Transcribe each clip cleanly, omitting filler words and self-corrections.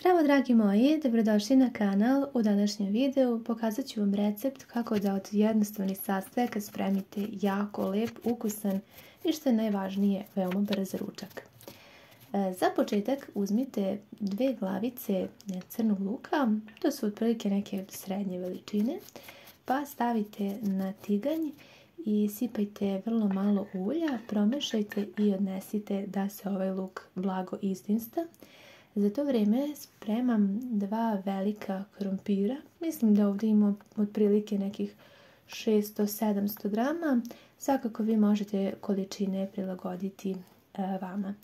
Zdravo dragi moji, dobrodošli na kanal. U današnjem videu pokazat ću vam recept kako da od jednostavnih sastojaka spremite jako lep, ukusan i što je najvažnije, veoma brz ručak. Za početak uzmite 2 glavice crnog luka, to su otprilike neke srednje veličine, pa stavite na tiganj i sipajte vrlo malo ulja, promešajte i odnesite da se ovaj luk blago izdinsta. Za to vrijeme spremam 2 velika krompira. Mislim da ovdje ima otprilike nekih 600-700 grama. Svakako vi možete količine prilagoditi vama.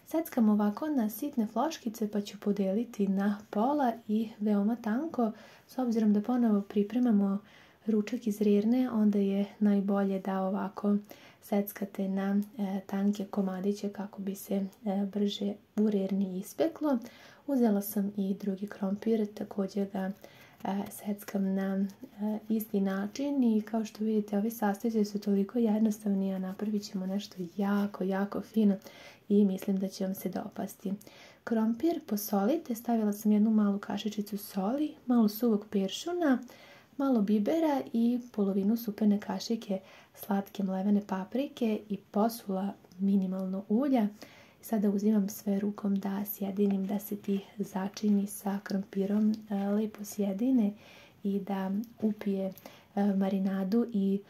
Seckam ovako na sitne floškice pa ću podeliti na pola i veoma tanko. S obzirom da ponovo pripremamo ručak iz rirne, onda je najbolje da ovako seckate na tanke komadiće kako bi se brže u rirni ispeklo. Uzela sam i drugi krompir, također ga seckam na isti način i kao što vidite ovi sastojci su toliko jednostavni, a napravit ćemo nešto jako fino i mislim da će vam se dopasti. Krompir posolite, stavila sam jednu malu kašičicu soli, malo suvog peršuna, malo bibera i polovinu supene kašike slatke mlevene paprike i posula minimalno ulja. Sada uzimam sve rukom da sjedinim, da se ti začini sa krompirom lepo sjedine i da upije marinadu i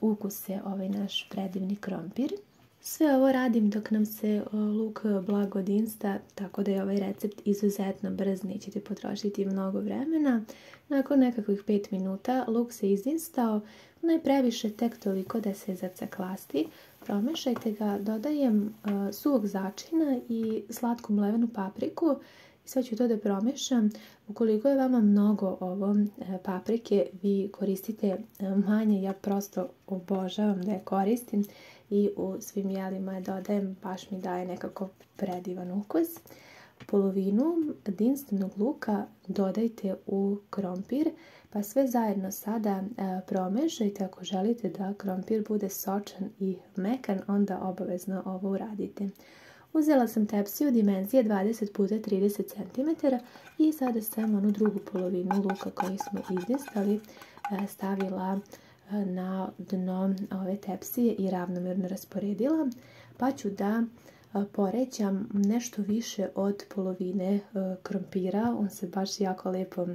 ukuse ovaj naš predivni krompir. Sve ovo radim dok nam se luk blago dinsta, tako da je ovaj recept izuzetno brz, nećete potrošiti mnogo vremena. Nakon nekakvih 5 minuta luk se izdinstao, ne previše, tek toliko da se zacaklasti. Promešajte ga, dodajem suvog začina i slatku mlevenu papriku. Sve ću to da promešam. Ukoliko je vama mnogo ovo paprike, vi koristite manje, ja prosto obožavam da je koristim i u svim jelima je dodajem, baš mi daje nekako predivan ukus. Polovinu dinstanog luka dodajte u krompir, pa sve zajedno sada promešajte. Ako želite da krompir bude sočan i mekan, onda obavezno ovo uradite. Uzela sam tepsiju dimenzije 20 x 30 cm i sada sam onu drugu polovinu luka koju smo izdinstali stavila na dno ove tepsije i ravnomjerno rasporedila, pa ću da poređam nešto više od polovine krompira. On se baš jako lijepo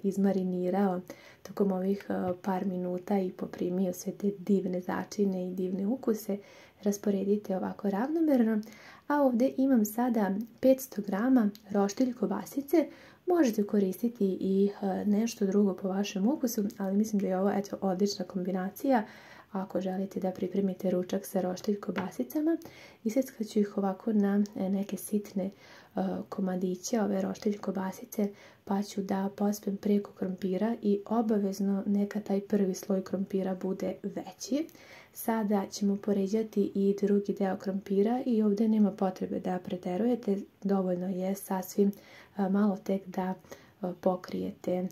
izmarinirao tokom ovih par minuta i poprimio sve te divne začine i divne ukuse. Rasporedite ovako ravnomjerno. A ovdje imam sada 500 grama roštilj kobasice. Možete koristiti i nešto drugo po vašem ukusu, ali mislim da je ovo odlična kombinacija ako želite da pripremite ručak sa roštilj kobasicama. Iseckat ću ih ovako na neke sitne komadiće, ove roštilj kobasice, pa ću da pospem preko krompira i obavezno neka taj prvi sloj krompira bude veći. Sada ćemo poređati i drugi deo krompira i ovdje nema potrebe da preterujete, dovoljno je sasvim malo tek da pokrijete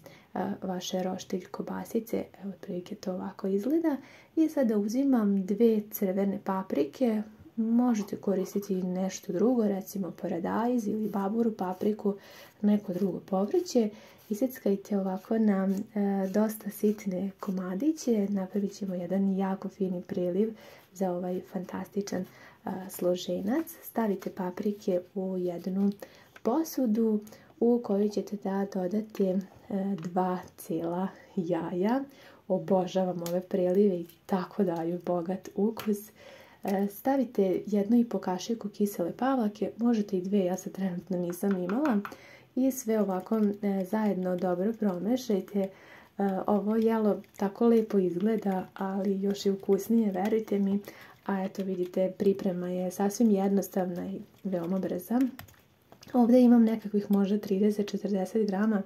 vaše roštilj kobasice. Evo, otprilike to ovako izgleda. I sada uzimam 2 crvene paprike, možete koristiti nešto drugo, recimo paradajz ili baburu papriku, neko drugo povrće. Iseckajte ovako na dosta sitne komadiće, napravit ćemo jedan jako fini priliv za ovaj fantastičan složenac. Stavite paprike u jednu posudu u kojoj ćete da dodate 2 cijela jaja. Obožavam ove prilive i tako daju bogat ukus. Stavite 1,5 kašiku kisele pavlake, možete i 2, ja sad trenutno nisam imala. I sve ovako zajedno dobro promešajte. Ovo jelo tako lijepo izgleda, ali još je ukusnije, verujte mi. A eto vidite, priprema je sasvim jednostavna i veoma brza. Ovdje imam nekakvih možda 30-40 grama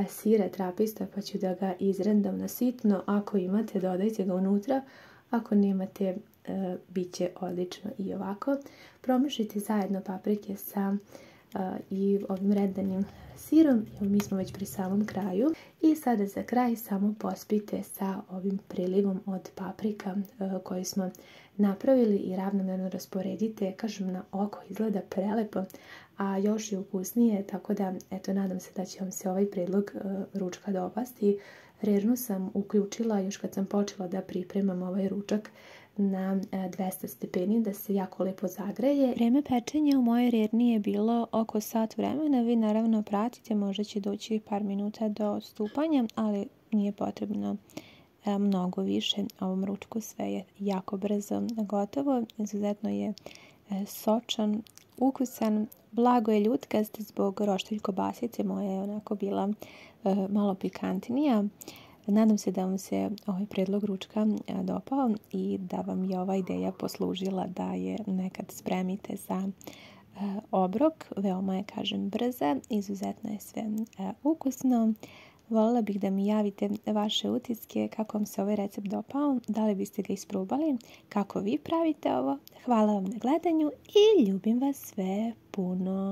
sira trapista, pa ću da ga izrendam na sitno. Ako imate, dodajte ga unutra. Ako nemate, bit će odlično i ovako. Promešajte zajedno paprike sa i ovim rendanim sirom. Mi smo već pri samom kraju i sada za kraj samo pospite sa ovim prilivom od paprika koji smo napravili i ravnomjerno rasporedite. Kažem, na oko izgleda prelepo, a još je ukusnije, tako da eto, nadam se da će vam se ovaj predlog ručka dopasti. Rernu sam uključila još kad sam počela da pripremam ovaj ručak na 200 stepeni da se jako lepo zagreje. Vreme pečenja u mojoj rerni je bilo oko sat vremena. Vi naravno pratite, možda će doći par minuta do stupanja, ali nije potrebno mnogo više ovom ručku. Sve je jako brzo gotovo. Izuzetno je sočan, ukusan, blago je ljutkast zbog roštilj kobasice. Moja je onako bila malo pikantnija. Nadam se da vam se ovaj predlog ručka dopao i da vam je ova ideja poslužila da je nekad spremite za obrok. Veoma je, kažem, brza, izuzetno je sve ukusno. Voljela bih da mi javite vaše utiske, kako vam se ovaj recept dopao, da li biste ga isprobali, kako vi pravite ovo. Hvala vam na gledanju i ljubim vas sve puno.